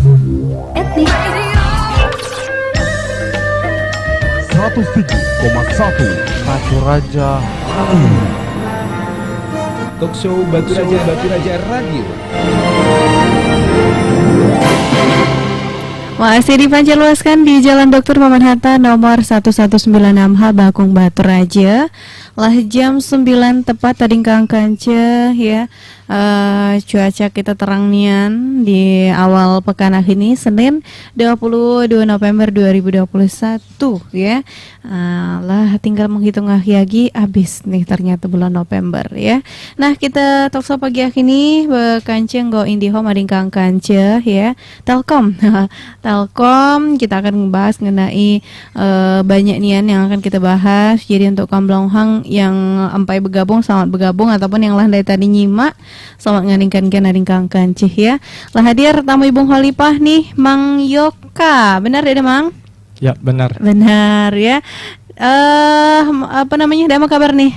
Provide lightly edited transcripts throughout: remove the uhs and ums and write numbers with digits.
etnik 103,1 Batu Raja Talk show Batu Raja Radio. masih dipancarluaskan di Jalan Dr. Maman Hatta nomor 1196H Bakung Batu Raja. Lah jam 9 tepat tadi kang kance ya. Cuaca kita terang nian di awal pekan ini Senin 22 November 2021 ya. Lah tinggal menghitung lagi habis nih ternyata bulan November ya. Nah, kita talkshow pagi ini bekance nggo Indihome ading kang kance ya. Telkom. Telkom kita akan membahas mengenai banyak nian yang akan kita bahas. Jadi untuk kamblonghang yang ampai bergabung selamat bergabung ataupun yang lah dari tadi nyimak selamat ngadingkan ading kancih ya. Lah hadir tamu Ibu Khalifah nih Mang Yoka. Benar ya Mang? Ya benar. Benar ya. Apa namanya? Ada apa kabar nih?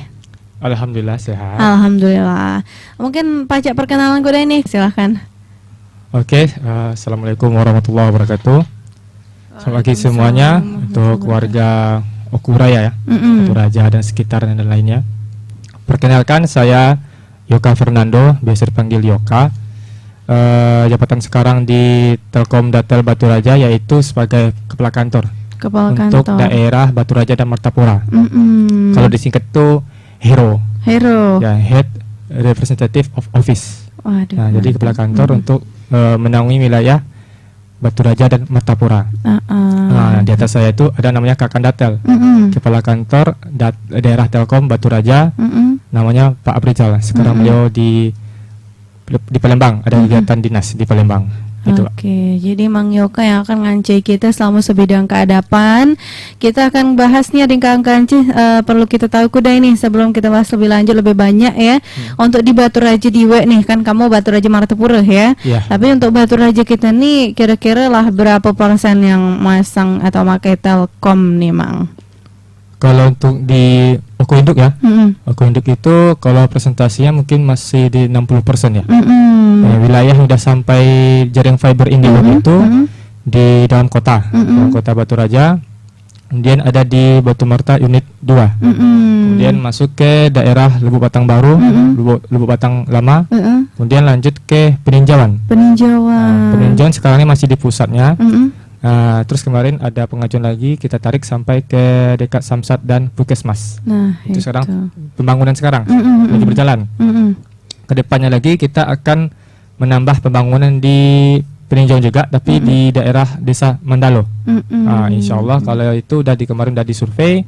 Alhamdulillah sehat. Alhamdulillah. Mungkin pajak perkenalan gue nih silahkan. Oke, assalamualaikum warahmatullahi wabarakatuh. Selamat pagi semuanya untuk warga Okuraya ya, Batu Raja dan sekitar dan lainnya. Perkenalkan saya Yoka Fernando, biasa dipanggil Yoka. Jabatan sekarang di Telkom Datel Batu Raja yaitu sebagai kepala kantor untuk daerah Batu Raja dan Martapura. Kalau disingkat itu Hero. Ya, Head Representative of Office. Waduh, nah, jadi kepala kantor untuk menaungi wilayah Batu Raja dan Martapura. Nah, di atas saya itu ada namanya Kakan Datel, kepala kantor daerah Telkom Batu Raja, namanya Pak Aprizal. Sekarang beliau di Palembang, ada kegiatan dinas di Palembang. Gitu. Oke, jadi Mang Yoka yang akan ngancai kita selama sebidang keadapan. Kita akan bahas nih ada yang kancih perlu kita tahu kuda ini sebelum kita bahas lebih lanjut lebih banyak ya. Untuk di Batu Raja Diwe nih kan kamu Batu Raja Martapura ya. Tapi untuk Batu Raja kita nih kira-kira lah berapa persen yang masang atau pakai Telkom nih Mang? Kalau untuk di Oko Induk ya, Oko Induk itu kalau presentasinya mungkin masih di 60% ya. Wilayah yang sudah sampai jaring fiber Indihome itu di dalam kota, dalam kota Batu Raja. Kemudian ada di Batu Marta unit 2. Kemudian masuk ke daerah Lubuk Batang Baru, Lubuk Batang Lama. Kemudian lanjut ke Peninjauan. Peninjauan sekarang ini masih di pusatnya. Terus kemarin ada pengajuan lagi kita tarik sampai ke dekat Samsat dan Puskesmas. Nah, itu sekarang pembangunan sekarang lagi berjalan. Kedepannya lagi kita akan menambah pembangunan di Peninjauan juga, tapi di daerah Desa Mandalo. Insya Allah kalau itu kemarin udah disurvei,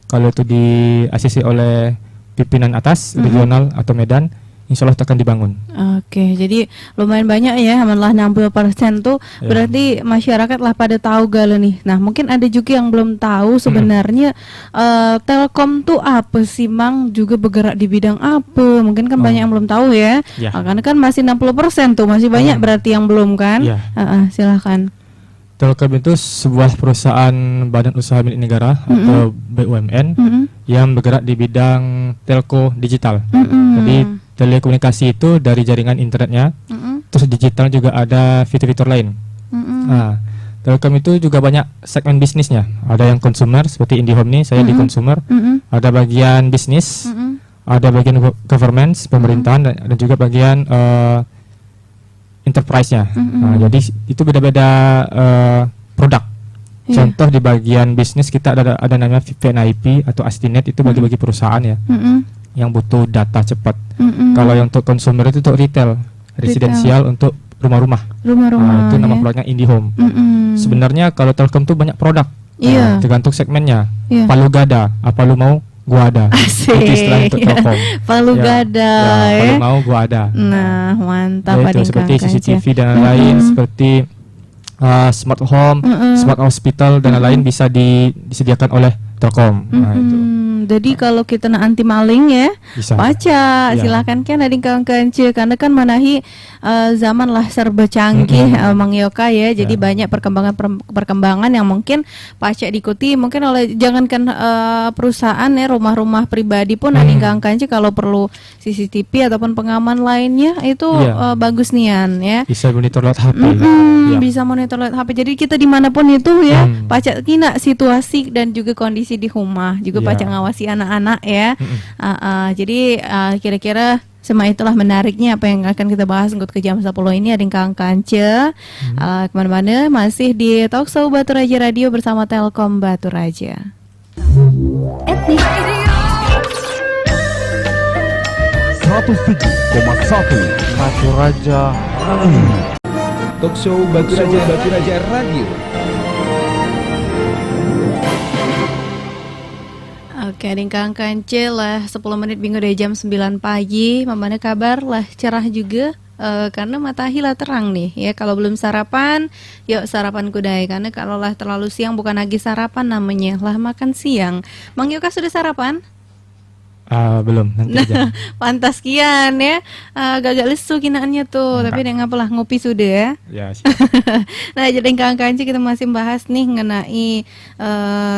kalau itu di ACC oleh pimpinan atas regional atau Medan, insya Allah akan dibangun. Oke, jadi lumayan banyak ya, malah 60% tuh berarti masyarakat lah pada tahu galau nih. Nah, mungkin ada juga yang belum tahu sebenarnya Telkom tuh apa sih Mang, juga bergerak di bidang apa? Mungkin kan banyak yang belum tahu ya. Karena kan masih 60% tuh, masih banyak berarti yang belum kan? Silahkan. Telkom itu sebuah perusahaan badan usaha milik negara atau BUMN yang bergerak di bidang telco digital. Jadi telekomunikasi itu dari jaringan internetnya, terus digital juga ada fitur-fitur lain. Nah, Telkom itu juga banyak segmen bisnisnya. Ada yang consumer seperti Indihome nih, saya di consumer. Ada bagian bisnis, ada bagian government, pemerintahan, dan juga bagian enterprise-nya. Nah, jadi itu beda-beda produk. Contoh di bagian bisnis kita ada namanya VNIP atau Astinet, itu bagi-bagi perusahaan ya. Yang butuh data cepat. Kalau yang untuk consumer itu untuk retail, residensial untuk rumah-rumah. Nah, itu nama produknya Indihome. Sebenarnya kalau Telkom tuh banyak produk, tergantung segmennya. Palu gada, apa lu mau? Gua ada. Itu istilah untuk Telkom. Palu gada. Palu mau, gua ada. Nah, mantap. Itu seperti CCTV dan lain, seperti smart home, smart hospital dan lain bisa disediakan oleh Telkom. Nah, itu. Jadi kalau kita nak anti maling ya, bisa. Baca silakan kan ading kawan-kawan karena kan manahi zaman lah serba canggih Mang Yoka ya. Jadi banyak perkembangan yang mungkin pacak diikuti mungkin oleh jangankan perusahaan ya, rumah-rumah pribadi pun ading kawan-kawan kalau perlu CCTV ataupun pengaman lainnya itu bagus nian ya. Bisa monitor lewat HP. Bisa bisa monitor lewat HP. Jadi kita dimanapun itu ya, pacak kina situasi dan juga kondisi di rumah, juga pacak ngawasi anak-anak ya. Jadi kira-kira semua itulah menariknya apa yang akan kita bahas untuk ke jam 10 ini. Ada Kang Kance kemana-mana, masih di Talkshow Batu Raja Radio bersama Telkom Batu Raja. Etnik 107,1 Batu Raja Radio. Talkshow Batu Raja Radio. Oke, Kang Kance lah 10 menit minggu dari jam 9 pagi. Mana kabar lah cerah juga karena matahari lah terang nih ya. Kalau belum sarapan, yuk sarapan kudai. Karena kalau lah terlalu siang bukan lagi sarapan namanya, lah makan siang. Mang Yoka sudah sarapan? Belum, nanti aja. Pantas kian ya, agak lesu kinaannya tuh. Tapi dengan apalah ngopi sudah ya. Ya, siap. Nah, jadi Kang Kance kita masih bahas nih mengenai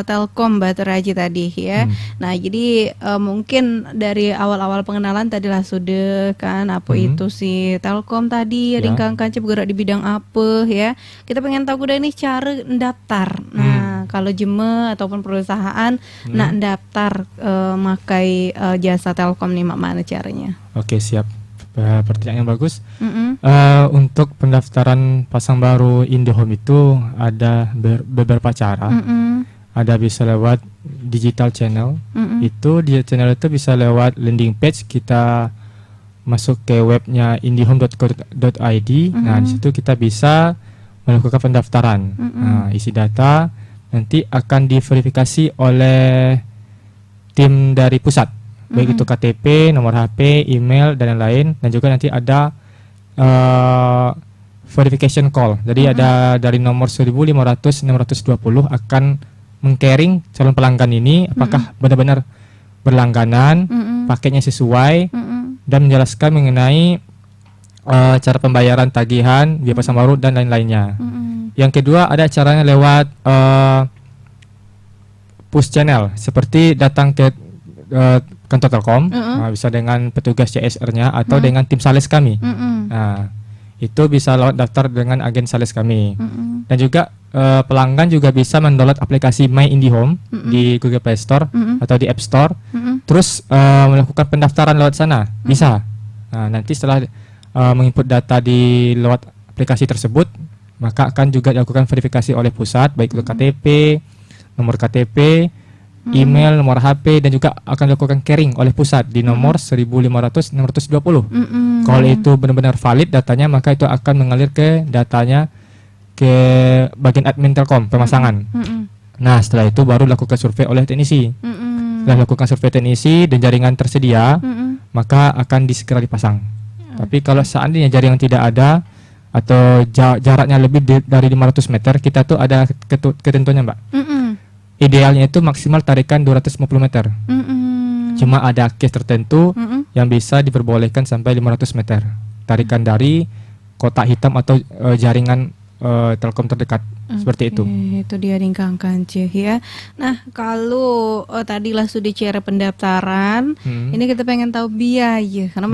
Telkom Batu Raja tadi ya. Nah, jadi mungkin dari awal-awal pengenalan tadilah sudah kan apa itu si Telkom tadi. Ada Kang Kance bergerak di bidang apa ya. Kita pengen tahu udah nih cara mendaftar. Nah, kalau jeme ataupun perusahaan nak daftar makai jasa Telkom nih, mana caranya? Oke, siap. Pertanyaan yang bagus. Untuk pendaftaran pasang baru IndiHome itu ada beberapa cara. Ada bisa lewat digital channel. Itu di channel itu bisa lewat landing page, kita masuk ke webnya indihome.co.id. Nah, di situ kita bisa melakukan pendaftaran. Nah, isi data nanti akan diverifikasi oleh tim dari pusat. Baik itu KTP, nomor HP, email dan lain-lain, dan juga nanti ada verification call. Jadi ada dari nomor 1.500-620 akan meng-caring calon pelanggan ini apakah benar-benar berlangganan, paketnya sesuai, dan menjelaskan mengenai cara pembayaran tagihan, biaya pasang baru dan lain-lainnya. Yang kedua ada caranya lewat push channel, seperti datang ke kantor Telkom, bisa dengan petugas CSR-nya atau dengan tim sales kami. Nah, itu bisa lewat daftar dengan agen sales kami. Dan juga pelanggan juga bisa mendownload aplikasi My IndiHome di Google Play Store atau di App Store. Terus melakukan pendaftaran lewat sana, bisa. Nah, nanti setelah menginput data di lewat aplikasi tersebut, maka akan juga dilakukan verifikasi oleh pusat, baik itu KTP, nomor KTP, email, nomor HP, dan juga akan dilakukan caring oleh pusat di nomor 1.500-620. Kalau itu benar-benar valid datanya, maka itu akan mengalir ke datanya ke bagian admin Telkom pemasangan. Nah, setelah itu baru dilakukan survei oleh teknisi. Setelah dilakukan survei teknisi dan jaringan tersedia, maka akan segera dipasang. Tapi kalau seandainya jaringan tidak ada atau jaraknya lebih dari 500 meter, kita tuh ada ketentuannya, Mbak. Idealnya itu maksimal tarikan 250 meter. Cuma ada case tertentu yang bisa diperbolehkan sampai 500 meter. Tarikan dari kotak hitam atau jaringan Telkom terdekat. Seperti itu. Itu dia Kang Kance ya. Nah, kalau tadilah sudah cara pendaftaran, ini kita pengen tahu biaya. Karena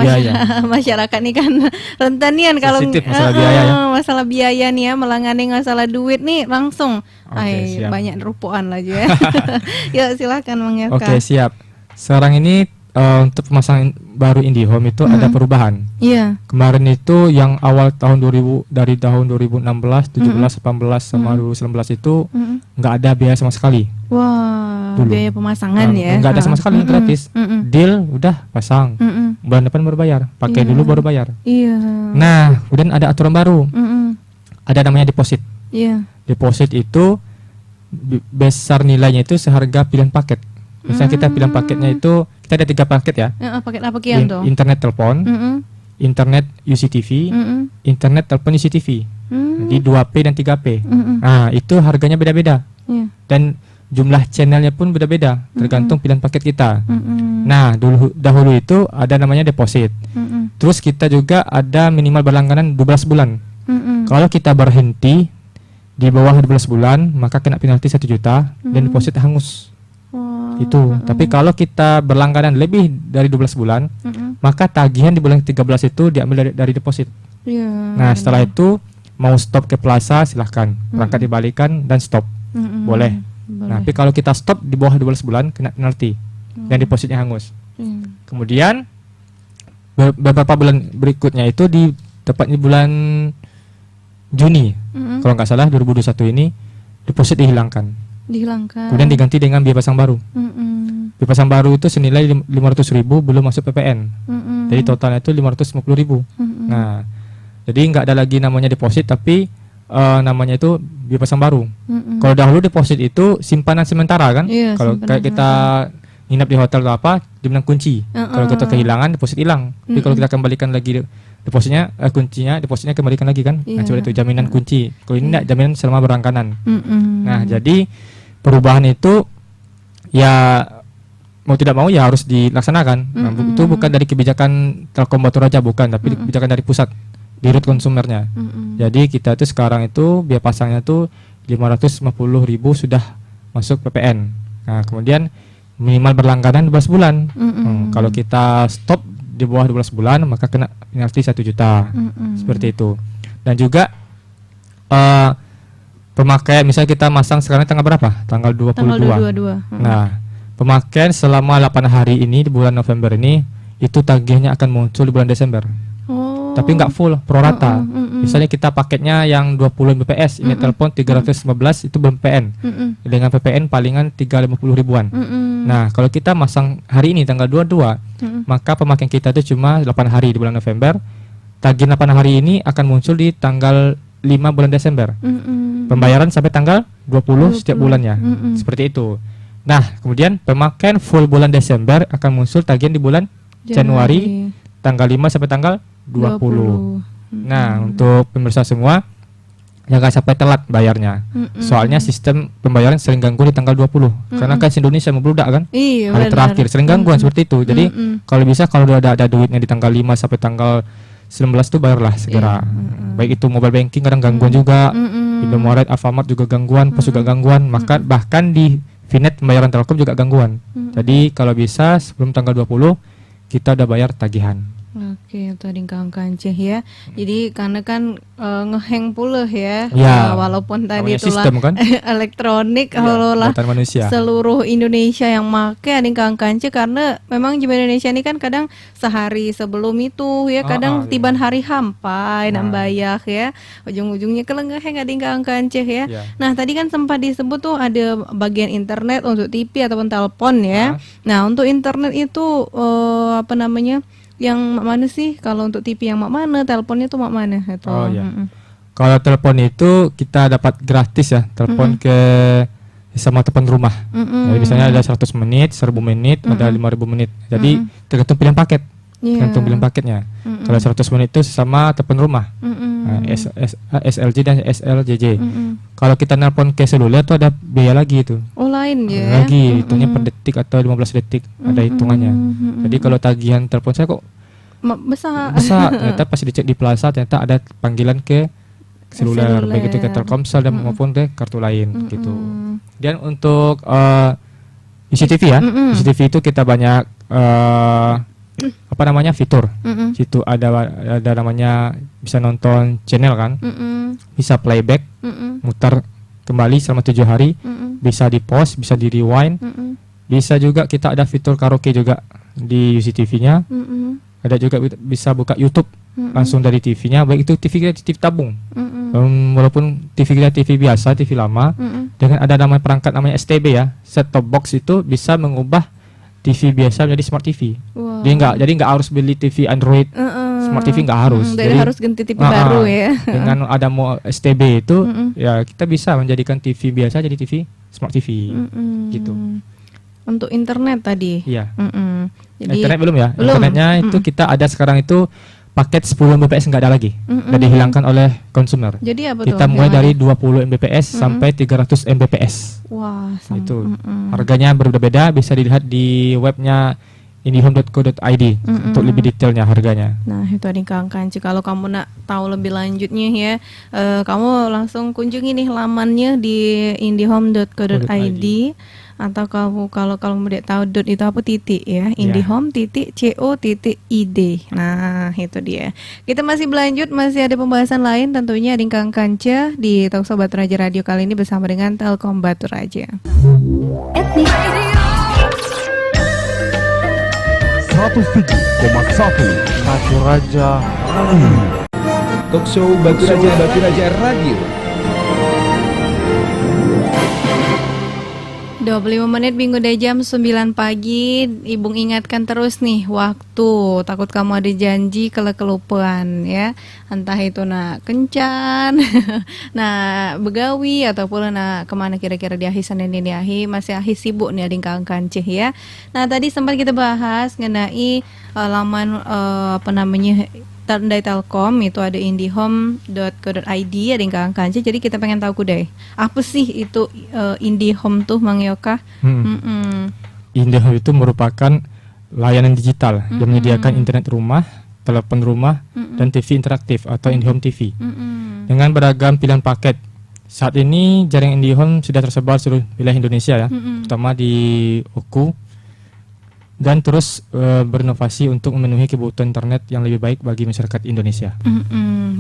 masyarakat nih kan rentanian kalau masalah biaya masalah biaya nih ya, melangani masalah duit nih langsung. Banyak rupuan lah ya. Ya, silahkan Mang Yoka. Oke, siap. Sekarang ini untuk pemasangan baru IndiHome itu ada perubahan. Iya. Kemarin itu yang awal tahun 2000, dari tahun 2016, 17, 18 sama 2019 itu nggak ada biaya sama sekali. Wah, dulu. Biaya pemasangan ya. Nggak ada sama sekali, gratis. Deal udah pasang. Bulan depan baru bayar. Pakai dulu baru bayar. Iya. Nah, kemudian ada aturan baru. Ada namanya deposit. Iya. Deposit itu besar nilainya itu seharga pilihan paket. Misalnya kita pilihan paketnya itu, kita ada 3 paket ya. Paket apa kian tuh? Internet telepon, internet UCTV, internet telepon UCTV. Jadi 2P dan 3P. Nah, itu harganya beda-beda. Dan jumlah channelnya pun beda-beda, tergantung pilihan paket kita. Nah, dahulu itu ada namanya deposit. Terus kita juga ada minimal berlangganan 12 bulan. Kalau kita berhenti di bawah 12 bulan, maka kena penalti 1 juta dan deposit hangus. Itu. Tapi kalau kita berlangganan lebih dari 12 bulan, maka tagihan di bulan 13 itu diambil dari deposit. Nah, setelah itu mau stop ke plaza silahkan, perangkat dibalikan dan stop, boleh. Nah, tapi kalau kita stop di bawah 12 bulan kena penalti dan depositnya hangus. Kemudian beberapa bulan berikutnya itu di tepatnya bulan Juni, kalau nggak salah 2021 ini deposit dihilangkan. Kemudian diganti dengan biaya pasang baru. Biaya pasang baru itu senilai 500.000 belum masuk PPN. Jadi totalnya itu 550.000. Nah, jadi nggak ada lagi namanya deposit, tapi namanya itu biaya pasang baru. Kalau dahulu deposit itu simpanan sementara kan? Iya, Kalau kayak kita nginap di hotel atau apa, dibilang kunci. Kalau kita kehilangan, deposit hilang. Tapi kalau kita kembalikan lagi depositnya, kuncinya, depositnya kembalikan lagi kan? Nah, coba itu jaminan kunci. Kalau ini enggak, jaminan selama berlangganan. Nah, jadi perubahan itu ya mau tidak mau ya harus dilaksanakan. Nah, itu bukan dari kebijakan Telkom Batu Raja, bukan, tapi kebijakan dari pusat, di root konsumernya. Jadi kita itu sekarang itu biaya pasangnya tuh 550.000 sudah masuk PPN. Nah, kemudian minimal berlangganan 12 bulan. Kalau kita stop di bawah 12 bulan maka kena penalti 1 juta. Seperti itu. Dan juga pemakaian, misalnya kita masang sekarang tanggal berapa? Tanggal 22. Tanggal 22. Nah, pemakaian selama 8 hari ini di bulan November ini itu tagihnya akan muncul di bulan Desember. Tapi nggak full, pro rata. Misalnya kita paketnya yang 20 Mbps, ini telepon 315 itu belum PPN. Dengan PPN palingan 350 ribuan. Nah, kalau kita masang hari ini tanggal 22, maka pemakaian kita itu cuma 8 hari di bulan November. Tagih 8 hari ini akan muncul di tanggal 5 bulan Desember. Pembayaran sampai tanggal 20 setiap bulannya. Seperti itu. Nah, kemudian pemakaian full bulan Desember akan muncul tagihan di bulan Januari tanggal 5 sampai tanggal 20. Nah, untuk pemirsa semua jangan sampai telat bayarnya. Soalnya sistem pembayaran sering ganggu di tanggal 20. Karena kan Indonesia membludak kan? Iya, hari terakhir sering gangguan seperti itu. Jadi kalau bisa kalau udah ada duitnya di tanggal 5 sampai tanggal 19 tuh bayarlah segera. Baik itu mobile banking kadang gangguan juga. Indomaret, Alfamart juga gangguan, Pos juga gangguan, maka bahkan di Vinet pembayaran Telkom juga gangguan. Jadi kalau bisa sebelum tanggal 20 kita udah bayar tagihan. Oke, tadi kawan Ceh ya. Jadi karena kan ngeheng pula ya, Ya, walaupun tadi namanya itulah sistem kan? elektronik, Ya, kalau lah buatan manusia. seluruh Indonesia yang make adik kawan Ceh, karena memang di Indonesia ini kan kadang sehari sebelum itu ya, kadang tiban hari hampai nambayah ya, ujung-ujungnya kalau ngeheng adik kawan Ceh ya. Nah tadi kan sempat disebut tuh ada bagian internet untuk TV ataupun telepon ya. Nah untuk internet itu apa namanya? Yang mana sih? Kalau untuk TV yang mak mana, teleponnya tuh mak mana? Itu. Kalau telepon itu kita dapat gratis ya, telepon ke sama telepon rumah. Jadi misalnya ada 100 menit, 1000 menit, ada 5000 menit. Jadi tergantung pilihan paket. Tergantung pilihan paketnya. Kalau 100 menit itu sama telepon rumah. SLG dan SLJJ. Kalau kita nelpon ke seluler tuh ada biaya lagi itu. Oh lain ya. Lagi hitungnya per detik atau 15 detik ada hitungannya. Jadi kalau tagihan telepon saya kok besar, ternyata pas dicek di plaza ternyata ada panggilan ke seluler, baik itu ke Telkomsel dan maupun ke kartu lain gitu. Dan untuk ICTV ya, ICTV itu kita banyak apa namanya fitur. Situ ada namanya bisa nonton channel kan, bisa playback, mutar kembali selama 7 hari, bisa di pause, bisa di rewind, bisa juga kita ada fitur karaoke juga di ICTV-nya. Ada juga bisa buka YouTube langsung dari TV-nya, baik itu TV kita TV tabung, walaupun TV kita TV biasa, TV lama, dengan ada nama perangkat namanya STB ya, set top box itu bisa mengubah TV biasa menjadi smart TV. Jadi nggak harus beli TV Android, smart TV nggak harus. Jadi harus ganti TV baru ya. Dengan ada mau STB itu, ya kita bisa menjadikan TV biasa jadi TV smart TV, gitu. Untuk internet tadi. Iya. Jadi internet belum ya? Belum. Internetnya itu kita ada sekarang itu paket 10 Mbps nggak ada lagi. Udah dihilangkan oleh konsumer. Jadi apa kita tuh? mulai dari 20 Mbps sampai 300 Mbps. Wah, Itu. Harganya berbeda-beda, bisa dilihat di webnya indihome.co.id untuk lebih detailnya harganya. Nah, itu ada Kang Kanci. Kalau kamu nak tahu lebih lanjutnya ya, kamu langsung kunjungi nih lamannya di indihome.co.id, atau kalau mau tahu dot itu apa titik ya, indihome.co.id. Nah, itu dia. Kita masih berlanjut, masih ada pembahasan lain tentunya di Kang Kanca di Talkshow Batu Raja Radio kali ini bersama dengan Telkom Batu Raja. Etnik 107,1 Batu Raja. Talkshow Batu Raja Radio. 25 menit minggu dari jam 9 pagi. Ibu ingatkan terus nih waktu, takut kamu ada janji kelupaan ya, entah itu nak kencan nah begawi ataupun nak kemana kira-kira di akhir Senin ini masih akhir sibuk nih ada Kang Kanceh ya. Nah tadi sempat kita bahas mengenai laman dari Telkom itu ada indihome.co.id ada yang Kang Kanceh. Jadi kita pengen tahu deh apa sih itu Indihome tuh Mang Yoka? Indihome itu merupakan layanan digital yang menyediakan internet rumah, telepon rumah, dan TV interaktif atau Indihome TV dengan beragam pilihan paket. Saat ini jaringan Indihome sudah tersebar seluruh wilayah Indonesia ya, terutama di Oku, dan terus berinovasi untuk memenuhi kebutuhan internet yang lebih baik bagi masyarakat Indonesia.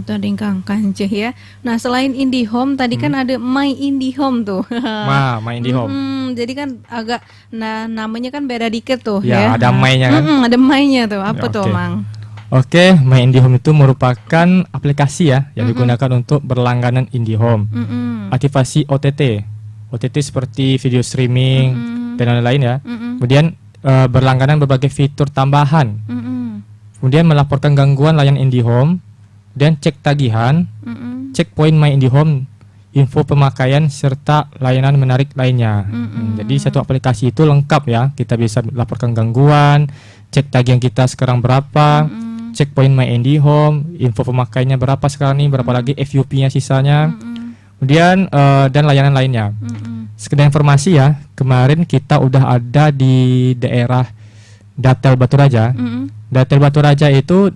Tadi Kang Kanceh ya. Nah selain Indihome tadi kan ada My Indihome tuh. My Indihome. Jadi kan agak namanya kan beda dikit tuh ya. ya. Ada My-nya kan? Ada My-nya tuh. Apa tuh Mang? Oke, My Indihome itu merupakan aplikasi ya yang digunakan untuk berlangganan Indihome. Aktivasi OTT seperti video streaming dan lain-lain ya. Kemudian berlangganan berbagai fitur tambahan. Kemudian melaporkan gangguan layanan Indihome dan cek tagihan, cek poin My Indihome, info pemakaian serta layanan menarik lainnya. Jadi satu aplikasi itu lengkap ya. Kita bisa laporkan gangguan, cek tagihan kita sekarang berapa, cek poin My Indihome, info pemakaiannya berapa sekarang nih, berapa lagi FUP-nya sisanya. Kemudian dan layanan lainnya. Sekedar informasi ya, kemarin kita udah ada di daerah Datel Batu Raja. Datel Batu Raja itu,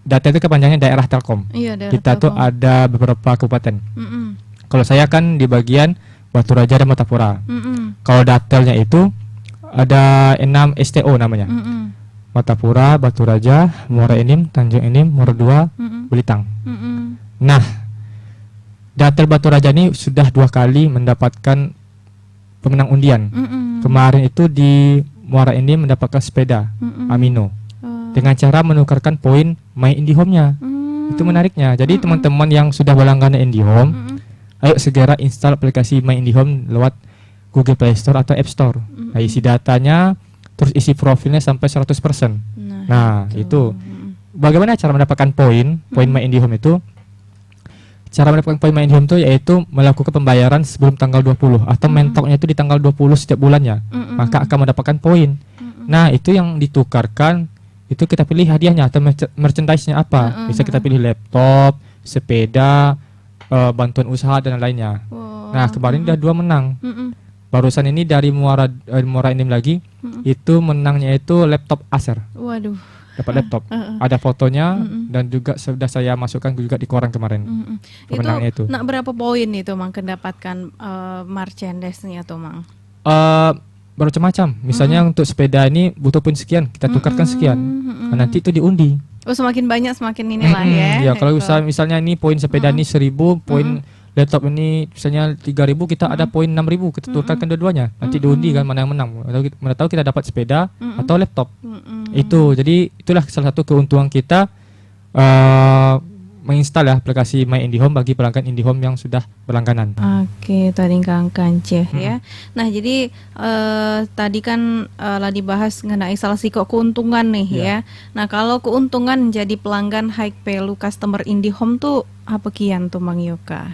Datel itu kepanjangannya daerah Telkom. Iya, daerah kita Telkom. tuh ada beberapa kabupaten. Kalau saya kan di bagian Batu Raja dan Matapura. Kalau Datelnya itu ada 6 STO namanya. Matapura, Batu Raja, Muara Enim, Tanjung Enim, Muara II, Belitang. Nah, Datel Batu Raja ini sudah 2 kali mendapatkan pemenang undian. Kemarin itu di Muara Enim mendapatkan sepeda Amino dengan cara menukarkan poin My Indihome-nya. Itu menariknya. Jadi teman-teman yang sudah berlangganan Indihome, ayo segera install aplikasi My Indihome lewat Google Play Store atau App Store. Nah, isi datanya, terus isi profilnya sampai 100%. Nah, itu. Bagaimana cara mendapatkan poin My Indihome itu? Cara mendapatkan poin My Indihome itu yaitu melakukan pembayaran sebelum tanggal 20 atau mentoknya itu di tanggal 20 setiap bulannya. Maka akan mendapatkan poin. Nah, itu yang ditukarkan, itu kita pilih hadiahnya atau merchandise-nya apa. Bisa kita pilih laptop, sepeda, bantuan usaha dan lainnya. Nah, kemarin udah 2 menang. Barusan ini dari Muara Enim lagi, itu menangnya itu laptop Acer. Waduh. Dapat laptop, ada fotonya dan juga sudah saya masukkan juga di koran kemarin. Pemenangnya itu. Nak berapa poin itu Mang mendapatkan merchandise-nya tuh Mang? Bermacam-macam. Misalnya untuk sepeda ini butuh poin sekian, kita tukarkan sekian. Nah, nanti itu diundi. Oh, semakin banyak semakin inilah ya. Ya, kalau misalnya ini poin sepeda ini 1000, poin laptop ini misalnya 3000, kita ada poin 6000, kita tukarkan dua-duanya. Nanti diundi kan mana yang menang. Mana tahu kita dapat sepeda atau laptop. Itu. Jadi itulah salah satu keuntungan kita menginstal ya aplikasi My Indihome bagi pelanggan Indihome yang sudah berlangganan. Oke, tadi Kang Kanceh ya. Nah, jadi tadi kan lah dibahas mengenai salah satu keuntungan nih ya. Nah, kalau keuntungan jadi pelanggan high value customer Indihome tuh apa kian tuh Mang Yoka?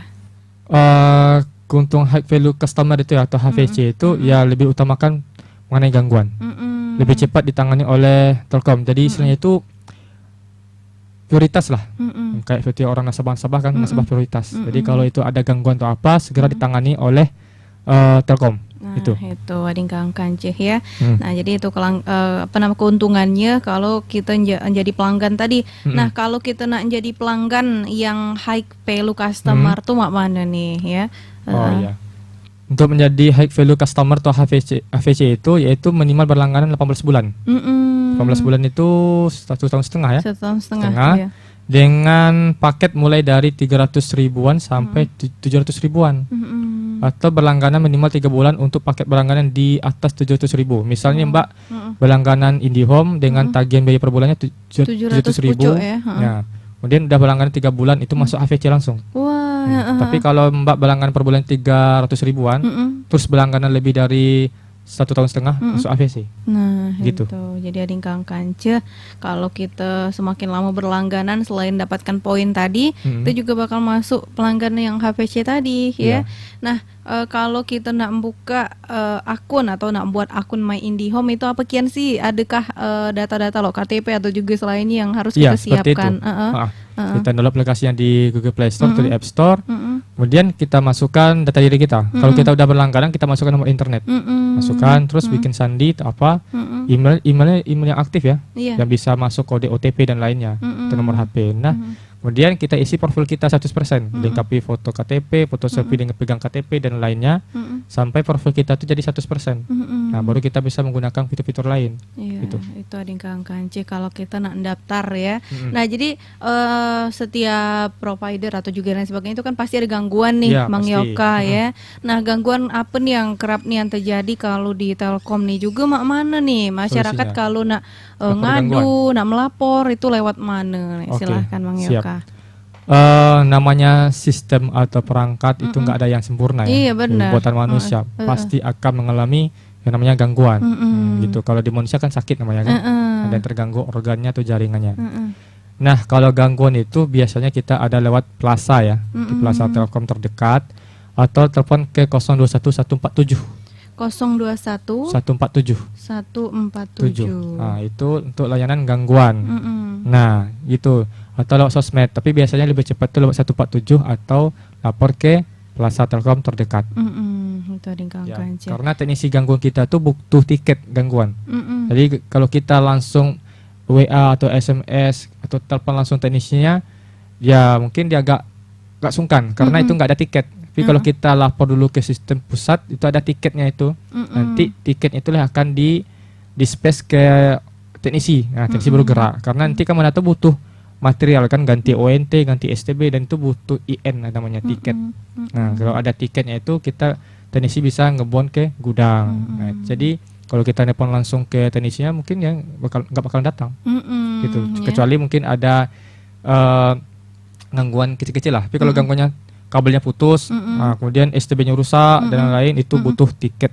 Keuntungan high value customer itu ya, atau HVC itu ya lebih utamakan mengenai gangguan. Lebih cepat ditangani oleh Telkom. Jadi istilahnya itu prioritas lah. Kayak seperti orang nasabah kan nasabah prioritas. Jadi kalau itu ada gangguan atau apa segera ditangani oleh Telkom. Itu. Itu ading kang kanceh ya. Nah, jadi itu keuntungannya kalau kita jadi pelanggan tadi. Nah, kalau kita nak jadi pelanggan yang high value customer tuh mak mana nih ya? Oh iya. Untuk menjadi high value customer atau HVC itu yaitu minimal berlangganan 18 bulan. 18 bulan itu 1,5 tahun ya. 1,5 tahun. Ya. Dengan paket mulai dari 300 ribuan sampai 700 ribuan. Atau berlangganan minimal 3 bulan untuk paket berlangganan di atas 700 ribu. Misalnya Mbak berlangganan IndiHome dengan tagihan biaya per bulannya 700 ribu. Ya. Ya. Kemudian udah berlangganan 3 bulan itu masuk HVC langsung. Wah. Tapi kalau Mbak berlangganan per bulan 300 ribuan, terus berlangganan lebih dari 1,5 tahun masuk AVC. Nah, gitu. Jadi ading kang kance, kalau kita semakin lama berlangganan selain dapatkan poin tadi, itu juga bakal masuk pelanggan yang HVC tadi, ya. Nah, kalau kita nak buka akun atau nak buat akun My IndiHome itu apa kian sih? Adakah data-data lo KTP atau juga selainnya yang harus kita siapkan? Kita download aplikasinya di Google Play Store atau di App Store. Kemudian kita masukkan data diri kita. Kalau kita udah berlangganan, kita masukkan nomor internet. Masukkan, terus bikin sandi atau apa. Email yang aktif ya. Yang bisa masuk kode OTP dan lainnya. Itu nomor HP. Nah, kemudian kita isi profil kita 100%, lengkapi foto KTP, foto selfie dengan pegang KTP dan lainnya, sampai profil kita itu jadi 100%. Nah, baru kita bisa menggunakan fitur-fitur lain. Itu ading kang kance kalau kita nak daftar ya. Nah, jadi setiap provider atau juga lain sebagainya itu kan pasti ada gangguan nih, Mang Yoka ya. Nah, gangguan apa nih yang kerap nih yang terjadi kalau di Telkom nih juga mana nih masyarakat kalau nak ngadu, nak melapor itu lewat mana? Silahkan Mang Yoka. Namanya sistem atau perangkat itu nggak ada yang sempurna ya. Iya, benar. Buatan manusia pasti akan mengalami yang namanya gangguan. Gitu. Kalau di manusia kan sakit namanya kan. Ada yang terganggu organnya atau jaringannya. Nah, kalau gangguan itu biasanya kita ada lewat Plaza ya, di Plaza Telkom terdekat, atau telepon ke 021 147. 021 147. 147. Nah, itu untuk layanan gangguan. Nah, gitu. Atau lewat sosmed, tapi biasanya lebih cepat tuh lewat 147 atau lapor ke Plaza Telkom terdekat. Itu karena teknisi gangguan kita tuh butuh tiket gangguan. Jadi kalau kita langsung WA atau SMS atau telepon langsung teknisinya, ya mungkin dia agak sungkan karena itu nggak ada tiket. Tapi kalau kita lapor dulu ke sistem pusat, itu ada tiketnya itu. Nanti tiket itulah akan di space ke teknisi. Nah, teknisi baru gerak. Karena nanti kan mana tuh butuh material kan, ganti ONT, ganti STB, dan itu butuh IN namanya tiket. Nah, kalau ada tiketnya itu kita teknisi bisa ngebon ke gudang. Nah, jadi kalau kita nelpon langsung ke teknisinya mungkin ya nggak bakal datang. Gitu. Kecuali mungkin ada gangguan kecil-kecil lah. Tapi kalau gangguannya kabelnya putus, nah, kemudian STB-nya rusak dan lain-lain, itu butuh tiket.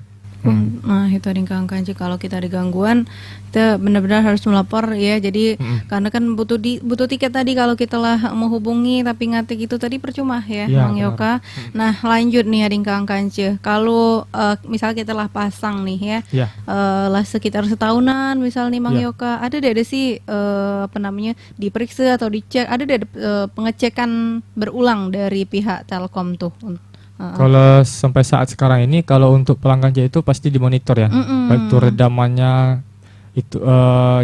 Nah, itu ading kang kanci kalau kita ada gangguan kita benar-benar harus melapor ya. Jadi karena kan butuh tiket tadi kalau kita lah mau hubungi tapi ngatik itu tadi percuma ya, Mang Yoka. Nah, lanjut nih ading kang kanci. Kalau misal kita lah pasang nih ya. Lah sekitar setahunan misal nih Mang Yoka, ada sih diperiksa atau dicek, ada pengecekan berulang dari pihak Telkom tuh. Kalau sampai saat sekarang ini, kalau untuk pelanggan itu pasti dimonitor ya, baik itu redamannya, itu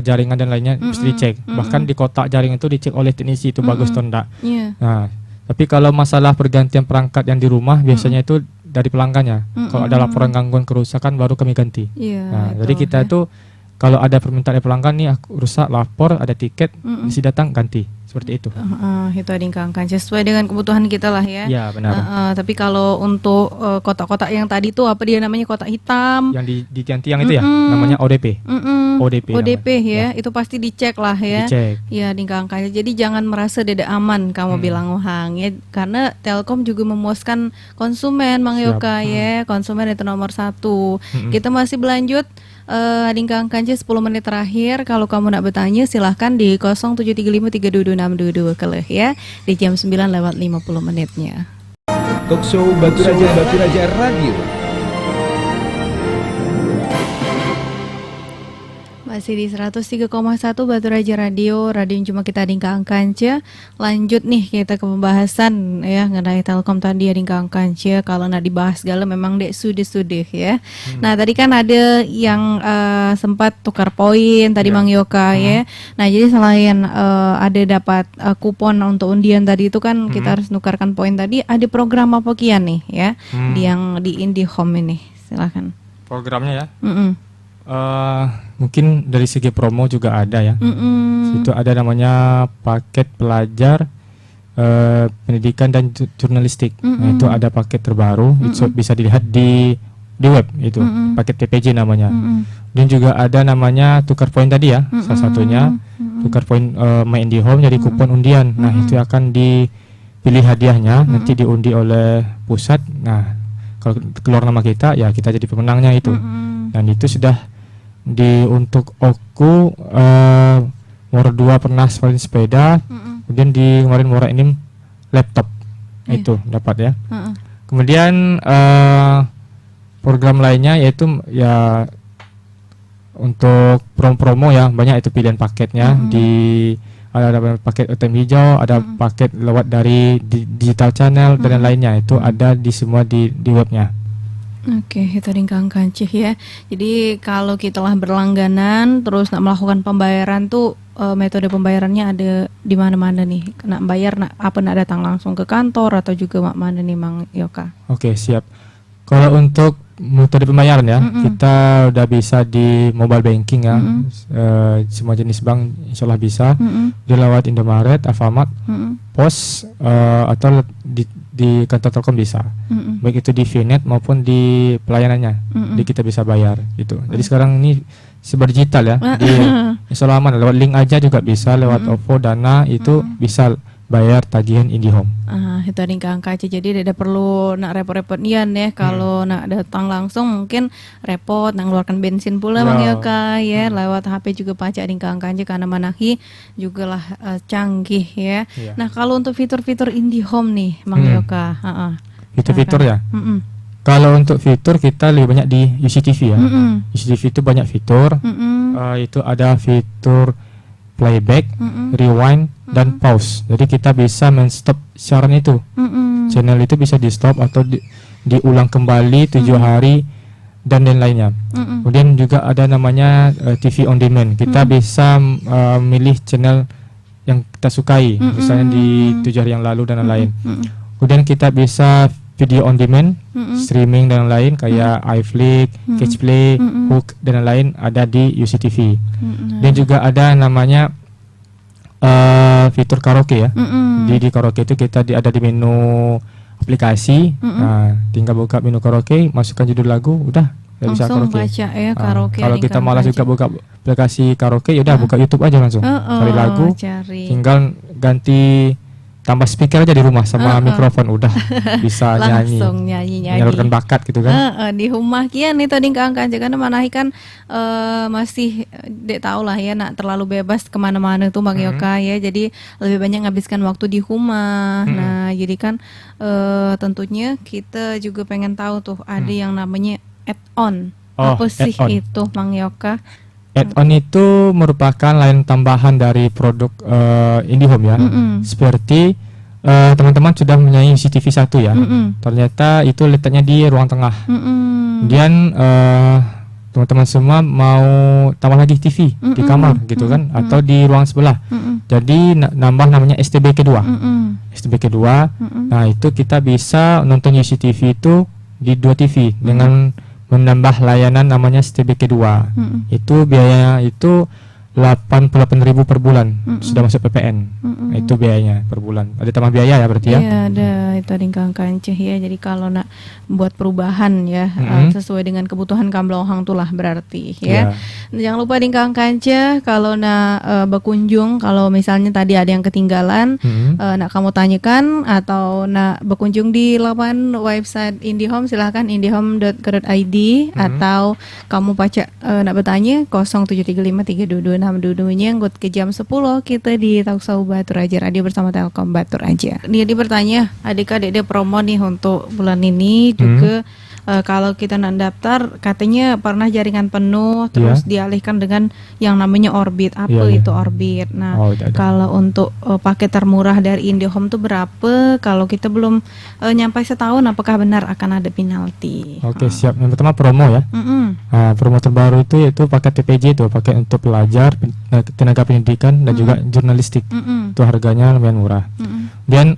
jaringan dan lainnya mesti dicek. Bahkan di kotak jaringan itu dicek oleh teknisi itu bagus atau enggak. Nah, tapi kalau masalah pergantian perangkat yang di rumah biasanya itu dari pelanggannya. Kalau ada laporan gangguan kerusakan baru kami ganti. Nah, jadi kita itu kalau ada permintaan dari pelanggan nih, aku rusak, lapor, ada tiket, mesti datang ganti. Seperti itu. Itu ading kang kanci sesuai dengan kebutuhan kita lah ya. Iya, benar. Tapi kalau untuk kotak-kotak yang tadi tuh apa dia namanya, kotak hitam yang di tiang-tiang itu ya, namanya ODP. ODP ya, itu pasti dicek lah ya. Ya ading kang kanci. Jadi jangan merasa tidak aman kamu bilang Ohang ya, karena Telkom juga memuaskan konsumen Mang Yoka ya. Konsumen itu nomor 1. Kita masih berlanjut. Ading kang kanci 10 menit terakhir. Kalau kamu nak bertanya silahkan di 0735322622 keleh ya, di jam 9:50 menitnya. Talkshow Batu Raja Radio. Masih di 103,1 Batu Raja Radio yang cuma kita dingkang kanca. Lanjut nih kita ke pembahasan ya mengenai Telkom tadi ya dingkang kanca. Kalau nak dibahas segala memang dek sudah ya. Nah tadi kan ada yang sempat tukar poin tadi Mang Yoka ya. Nah jadi selain ada dapat kupon untuk undian tadi itu kan kita harus nukarkan poin tadi. Ada program apa kian nih ya yang di IndiHome ini, silakan. Programnya ya. Mungkin dari segi promo juga ada ya. Itu ada namanya paket pelajar pendidikan dan jurnalistik. Nah, itu ada paket terbaru, itu bisa dilihat di web itu, paket TPJ namanya. Dan juga ada namanya tukar poin tadi ya, salah satunya tukar poin My IndiHome jadi kupon undian. Nah, itu akan dipilih hadiahnya, nanti diundi oleh pusat. Nah, kalau keluar nama kita ya kita jadi pemenangnya itu. Dan itu sudah untuk Oku Mora 2 pernah sepeda, kemudian di kemarin Mora ini laptop itu dapat ya. Kemudian program lainnya yaitu ya untuk promo ya banyak itu pilihan paketnya ada paket UTM hijau, ada paket lewat dari digital channel dan lainnya itu ada di semua di webnya. Oke, itu dingkang kancih ya. Jadi kalau kita lah berlangganan terus nak melakukan pembayaran tuh metode pembayarannya ada di mana-mana nih. Nak bayar nak datang langsung ke kantor atau juga mana nih Mang Yoka? Oke, siap. Kalau untuk metode pembayaran ya, kita udah bisa di mobile banking ya. Semua jenis bank insya Allah bisa. Di lewat Indomaret, Alfamart, Pos atau di kantor Telkom bisa. Baik itu di VNet maupun di pelayanannya. Jadi kita bisa bayar gitu. Jadi sekarang ini serba digital ya. Insya Allah aman. Lewat link aja juga bisa, lewat OVO, Dana itu bisa bayar tagihan IndiHome. Itu dingkang kaca. Jadi tidak perlu nak repot-repot nian ya. Kalau nak datang langsung mungkin repot nak ngeluarkan bensin pula Mang Yoka ya. Lewat HP juga pacak dingkang kaca karena manahi juga lah canggih ya. Nah kalau untuk fitur-fitur IndiHome nih Mang Yoka. Fitur-fitur ya. Kalau untuk fitur kita lebih banyak di UCTV ya. UCTV itu banyak fitur. Itu ada fitur playback, rewind, dan pause. Jadi kita bisa men-stop siaran itu. Channel itu bisa di-stop atau diulang kembali 7 hari dan lainnya. Kemudian juga ada namanya TV on demand. Kita bisa milih channel yang kita sukai, misalnya di 7 hari yang lalu dan lain-lain. Kemudian kita bisa video on demand, streaming dan lain kayak iFlix, Catchplay, Hook dan lain ada di UCTV. Dan juga ada namanya fitur karaoke ya. Di karaoke itu kita ada di menu aplikasi. Nah, tinggal buka menu karaoke, masukkan judul lagu, udah bisa langsung karaoke. Baca ya karaoke. Kalau kita malas juga buka aplikasi karaoke, ya udah buka YouTube aja langsung. Cari lagu, tinggal ganti tambah speaker aja di rumah sama mikrofon udah bisa langsung nyanyi menyalurkan bakat gitu kan. Di rumah kian nih tadi keangkat karena manahi kan masih dek tahu lah ya nak terlalu bebas kemana-mana tuh Bang Yoka ya, jadi lebih banyak ngabiskan waktu di rumah. Nah jadi kan tentunya kita juga pengen tahu tuh ada yang namanya add-on. Apa sih itu Bang Yoka? Add-on itu merupakan layanan tambahan dari produk IndiHome ya. Seperti teman-teman sudah mempunyai CCTV 1 ya. Ternyata itu letaknya di ruang tengah. Kemudian teman-teman semua mau tambah lagi TV di kamar gitu kan, atau di ruang sebelah. Jadi nambah namanya STB kedua. STB kedua. Nah, itu kita bisa nonton CCTV itu di 2 TV dengan menambah layanan namanya STB kedua. Itu biayanya itu 88.000 per bulan. Sudah masuk PPN. Itu biayanya per bulan. Ada tambah biaya ya berarti ya? Iya, ada itu dingkang kanceh ya. Jadi kalau nak buat perubahan ya sesuai dengan kebutuhan kamblauhang tulah berarti ya. Jangan lupa dingkang kanceh kalau nak berkunjung, kalau misalnya tadi ada yang ketinggalan nak kamu tanyakan atau nak berkunjung di laman website IndiHome, silahkan indihome.co.id atau kamu pacak nak bertanya 0735 322 genap dudunya nggut ke jam 10 kita di Talkshow Batur Aja Radio bersama Telkom Batur Aja. Dia bertanya, adik-adik dia promo nih untuk bulan ini juga kalau kita nak daftar katanya pernah jaringan penuh terus dialihkan dengan yang namanya Orbit. Apa itu Orbit? Nah, kalau untuk paket termurah dari IndiHome tuh berapa? Kalau kita belum nyampe setahun apakah benar akan ada penalti? Oke, siap. Yang pertama promo ya. Nah, promo terbaru itu yaitu paket TPJ itu, paket untuk pelajar, tenaga pendidikan dan juga jurnalistik. Itu harganya lumayan murah. Dan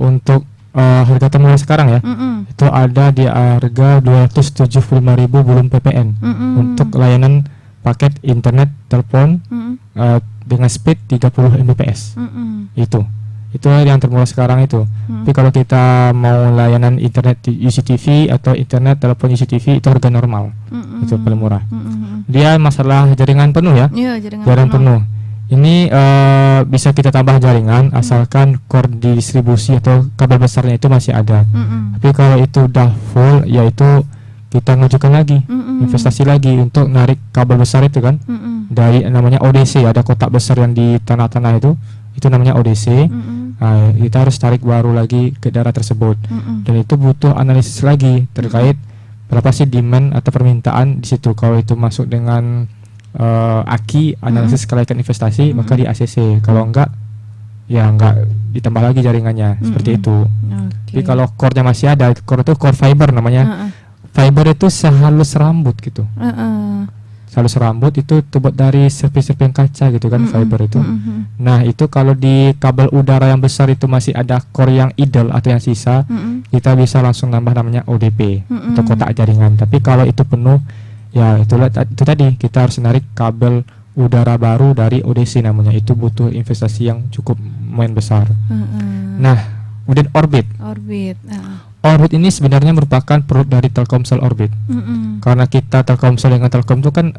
untuk harga termurah sekarang ya, itu ada di harga 275.000 belum PPN untuk layanan paket internet telepon dengan speed 30 Mbps. Itu yang termurah sekarang itu. Tapi kalau kita mau layanan internet UCTV atau internet telepon UCTV itu harga normal. Itu paling murah. Dia masalah jaringan penuh ya. Jaringan penuh. Ini bisa kita tambah jaringan asalkan core di distribusi atau kabel besarnya itu masih ada. Tapi kalau itu udah full, yaitu kita ngajukan lagi investasi lagi untuk narik kabel besar itu kan, dari namanya ODC, ada kotak besar yang di tanah-tanah itu namanya ODC. Nah, kita harus tarik baru lagi ke daerah tersebut, dan itu butuh analisis lagi terkait berapa sih demand atau permintaan di situ. Kalau itu masuk dengan AKI, analisis kelayakan investasi, maka di ACC. Kalau enggak, ya enggak ditambah lagi jaringannya. Seperti itu. Jadi kalau core-nya masih ada, core itu core fiber namanya. Fiber itu sehalus rambut gitu. Sehalus rambut itu terbuat dari serping-serping kaca gitu kan, fiber itu. Nah, itu kalau di kabel udara yang besar itu masih ada core yang idle atau yang sisa, kita bisa langsung nambah namanya ODP untuk kotak jaringan. Tapi kalau itu penuh, ya itu tadi kita harus narik kabel udara baru dari ODC namanya. Itu butuh investasi yang cukup lumayan besar. Nah, kemudian Orbit. Orbit ini sebenarnya merupakan produk dari Telkomsel Orbit. Karena kita Telkomsel dengan Telkom itu kan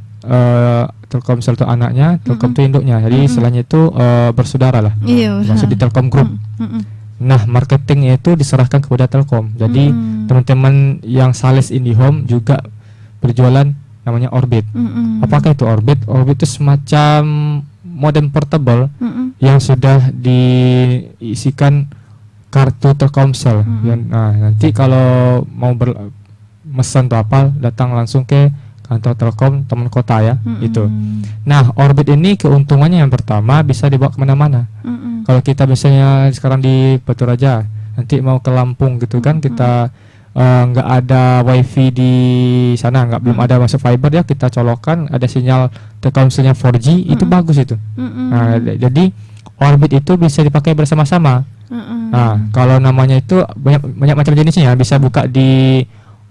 Telkomsel itu anaknya, Telkom itu induknya. Jadi istilahnya itu bersaudara lah. Maksud di Telkom Group. Nah, marketingnya itu diserahkan kepada Telkom. Jadi teman-teman yang sales IndiHome juga berjualan namanya Orbit. Apakah itu Orbit? Orbit itu semacam modem portable yang sudah diisikan kartu Telkomsel. Nah, nanti kalau mau mesan atau apa, datang langsung ke kantor Telkom teman kota ya. Itu. Nah, Orbit ini keuntungannya yang pertama bisa dibawa kemana-mana. Kalau kita misalnya sekarang di Batur Aja, nanti mau ke Lampung gitu kan, kita nggak ada wifi di sana, belum ada masuk fiber ya, kita colokan ada sinyal Telkomselnya 4G, itu bagus itu. Nah, jadi Orbit itu bisa dipakai bersama-sama. Nah, kalau namanya itu banyak macam jenisnya ya, bisa buka di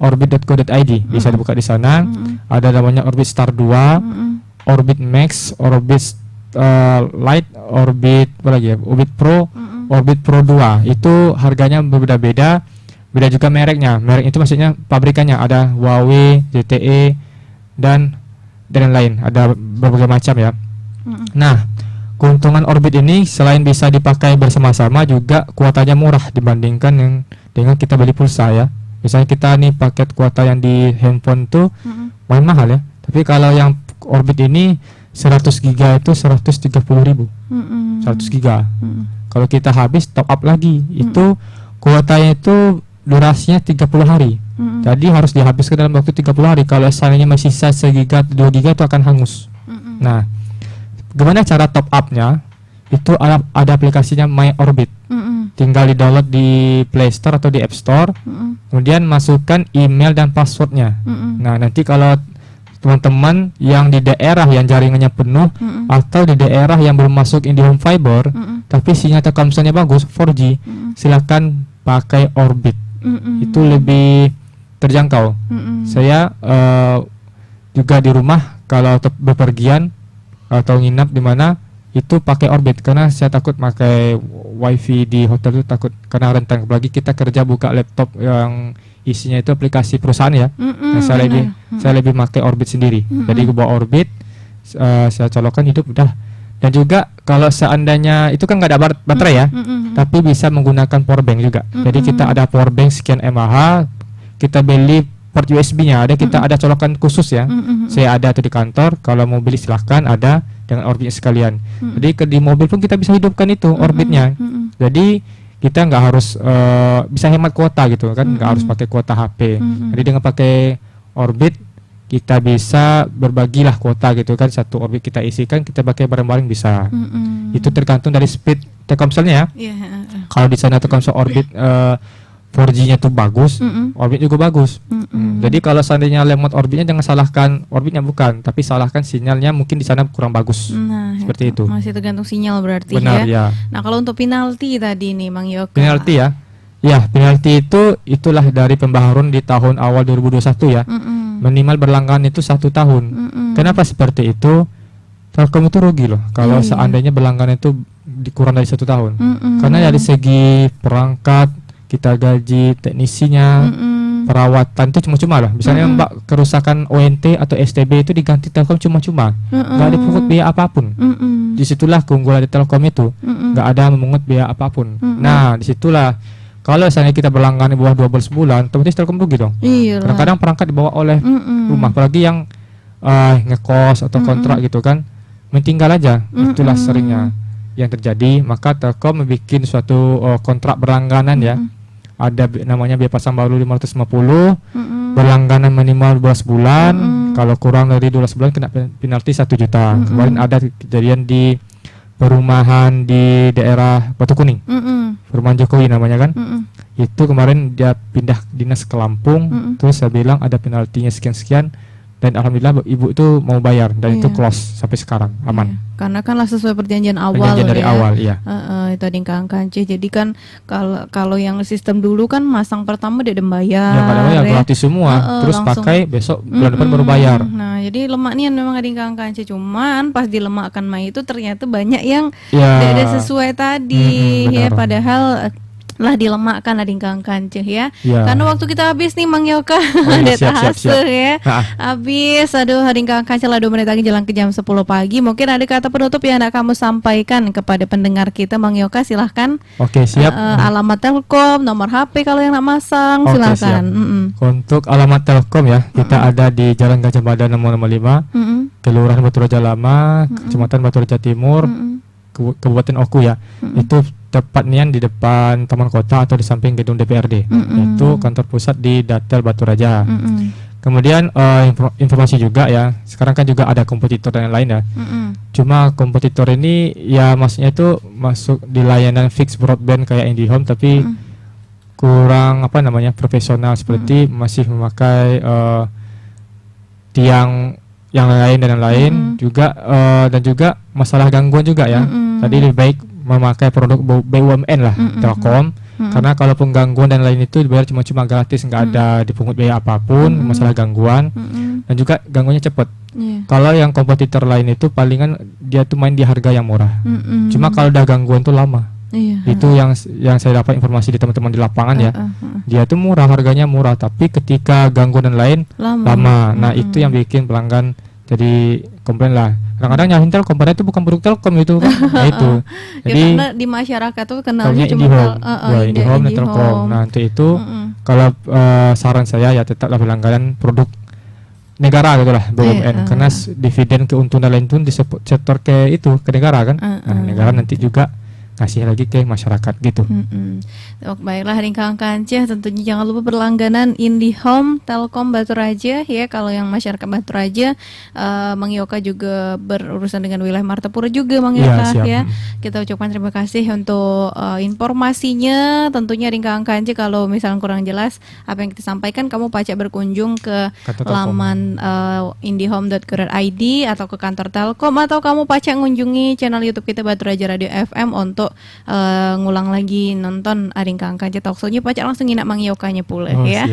orbit.co.id, bisa dibuka di sana. Ada namanya Orbit Star 2, Orbit Max, Orbit Lite, Orbit apa lagi ya? Orbit Pro, Orbit Pro 2. Itu harganya berbeda-beda. Beda juga mereknya. Merek itu maksudnya pabrikannya, ada Huawei, ZTE dan lain. Ada berbagai macam ya. Nah, keuntungan Orbit ini selain bisa dipakai bersama-sama, juga kuotanya murah dibandingkan dengan kita beli pulsa ya. Misalnya kita nih paket kuota yang di handphone tuh lumayan mahal ya. Tapi kalau yang Orbit ini 100 giga itu 130.000. 100 giga. Kalau kita habis top up lagi, itu kuotanya itu durasinya 30 hari. Jadi harus dihabiskan dalam waktu 30 hari. Kalau seandainya masih sisa 1 giga, 2 giga itu akan hangus. Nah, gimana cara top up-nya? Itu ada aplikasinya My Orbit. Tinggal di-download di Play Store atau di App Store. Kemudian masukkan email dan passwordnya. Nah, nanti kalau teman-teman yang di daerah yang jaringannya penuh atau di daerah yang belum masuk IndiHome Fiber, tapi sinyal Telkomselnya bagus, 4G, silakan pakai Orbit. Itu lebih terjangkau. Saya juga di rumah kalau bepergian atau nginap di mana itu pakai Orbit, karena saya takut pakai wifi di hotel itu, takut karena rentan. Apalagi kita kerja buka laptop yang isinya itu aplikasi perusahaan ya. Nah, saya lebih pakai Orbit sendiri. Jadi gue bawa Orbit, saya colokkan, hidup udah. Dan juga kalau seandainya itu kan nggak ada baterai ya, tapi bisa menggunakan power bank juga. Jadi kita ada power bank sekian mAh, kita beli port USB-nya ada, kita ada colokan khusus ya. Saya ada tuh di kantor, kalau mau beli silahkan ada. dengan orbitnya sekalian. Jadi di mobil pun kita bisa hidupkan itu orbitnya. Jadi kita nggak harus bisa hemat kuota gitu kan, nggak harus pakai kuota HP. Jadi dengan pakai orbit kita bisa berbagilah kuota gitu kan, satu orbit kita isikan, kita pakai bareng-bareng bisa. Itu tergantung dari speed Telkomselnya ya. Kalau di sana Telkomsel orbit 4G-nya tuh bagus, orbit juga bagus. Jadi kalau seandainya lemot orbitnya, jangan salahkan orbitnya, bukan, tapi salahkan sinyalnya, mungkin di sana kurang bagus. Nah, seperti itu. Masih tergantung sinyal berarti. Benar ya. Nah, kalau untuk penalti tadi nih Mang Yoka. Penalti ya. Ya, penalti itulah dari pembaharuan di tahun awal 2021 ya. Minimal berlangganan itu 1 tahun. Kenapa seperti itu? Telkom itu rugi loh kalau seandainya berlangganan itu dikurang dari 1 tahun. Karena dari segi perangkat, kita gaji teknisinya, perawatan itu cuma-cuma lah. Misalnya Mbak kerusakan ONT atau STB itu diganti Telkom cuma-cuma, nggak dipungut biaya apapun. Disitulah keunggulan di Telkom itu, nggak ada memungut biaya apapun. Nah, disitulah kalau misalnya kita berlangganan di bawah 12 bulan, otomatis Telkom rugi dong. Kadang-kadang perangkat dibawa oleh rumah, apalagi yang ngekos atau kontrak gitu kan, mentinggal aja. Itulah seringnya yang terjadi. Maka Telkom membuat suatu kontrak berlangganan ya. Ada namanya biaya pasang baru 550, berlangganan minimal 12 bulan, kalau kurang dari 12 bulan kena penalti 1 juta. Kemarin ada kejadian di perumahan di daerah Batu Kuning, perumahan Jokowi namanya kan. Itu kemarin dia pindah dinas ke Lampung, terus saya bilang ada penaltinya sekian-sekian, dan alhamdulillah ibu itu mau bayar, dan itu close sampai sekarang aman. Karena kan lah sesuai perjanjian awal. Perjanjian dari awal, iya. Itu ada yang kancih. Jadi kan kalau yang sistem dulu kan masang pertama dia bayar. Ya padahal ya gratis semua. Terus langsung pakai besok bulan depan baru bayar. Nah, jadi lemak nih memang ada yang kancih. Cuman pas dilemakkan Mai itu ternyata banyak yang tidak sesuai tadi ya, padahal lah dilemakkan ada ingkang kanceh ya. Karena waktu kita habis nih Mang Yoka. Ada siap. Ya. Habis, aduh ada ingkang kanceh lah 2 menit lagi jalan ke jam 10 pagi. Mungkin ada kata penutup yang nak kamu sampaikan kepada pendengar kita Mang Yoka, silahkan. Oke, siap. Alamat Telkom, nomor HP kalau yang nak masang, silahkan. Untuk alamat Telkom ya, kita ada di Jalan Gajah Mada nomor 5, Kelurahan Batu Raja Lama, Kecamatan Batu Raja Timur, Kabupaten Oku ya. Itu tepatnya di depan Taman Kota atau di samping gedung DPRD. Itu kantor pusat di Datel Batu Raja. Kemudian informasi juga ya, sekarang kan juga ada kompetitor dan lain ya. Cuma kompetitor ini ya maksudnya itu masuk di layanan fixed broadband kayak IndiHome, tapi kurang profesional, seperti masih memakai tiang yang lain dan lain juga, dan juga masalah gangguan juga ya. Tadi lebih baik memakai produk BUMN lah, Telkom, karena kalaupun gangguan dan lain itu dibayar cuma gratis, nggak ada dipungut biaya apapun. Masalah gangguan dan juga gangguannya cepat. Kalau yang kompetitor lain itu palingan dia tuh main di harga yang murah, cuma kalau udah gangguan tuh lama. Itu yang saya dapat informasi di teman-teman di lapangan ya. Dia tuh murah, harganya murah, tapi ketika gangguan dan lain lama. Nah itu yang bikin pelanggan jadi komplain lah. Kadang-kadang nyalahin Telkom, padahal itu bukan produk Telkom itu kan. Nah itu. Jadi karena di masyarakat tuh kenalnya cuma IndiHome dan Telkom. Nah untuk itu kalau saran saya ya tetaplah berlangganan produk negara gitulah, BUMN, karena dividen keuntungan lain itu disetor ke negara kan. Nah negara nanti juga kasih lagi ke masyarakat gitu. Baiklah Ringkang Kanceh, tentunya jangan lupa berlangganan IndiHome, Telkom Batu Raja ya. Kalau yang masyarakat Batu Raja, Mang Yoka juga berurusan dengan wilayah Martapura juga Mang Yoka ya. Kita ucapkan terima kasih untuk informasinya. Tentunya Ringkang Kanceh, kalau misalnya kurang jelas apa yang kita sampaikan, kamu pacak berkunjung ke laman indihome.co.id atau ke kantor Telkom, atau kamu pacak mengunjungi channel YouTube kita Batu Raja Radio FM untuk ngulang lagi nonton Ringkang Kanceh Talkshow-nya. Pacak langsung nginap Mang Yokanya pula ya.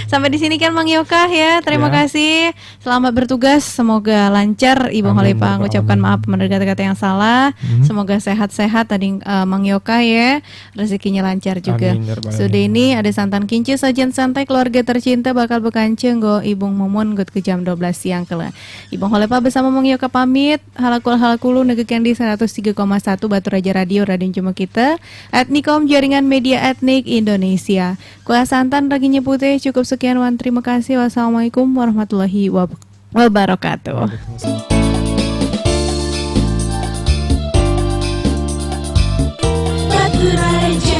Sampai di sini kan Mang Yoka ya. Terima kasih. Selamat bertugas. Semoga lancar. Ibu Khalifah mengucapkan maaf mendengar kata-kata yang salah. Semoga sehat-sehat tadi Mang Yoka ya. Rezekinya lancar juga. Sudah ini ada santan kinci, sajian santai keluarga tercinta bakal bekanceng go Ibung Mumun gut ke jam 12 siang kala. Ibu Khalifah bersama Mang Yoka pamit. Halakulu negeri di 103,1 Batu Raja Radio cuma kita Etnikom, jaringan media etnik Indonesia. Kuasa santan raginya putih. Cukup sekian Wan, terima kasih. Wassalamualaikum warahmatullahi wabarakatuh. Raja.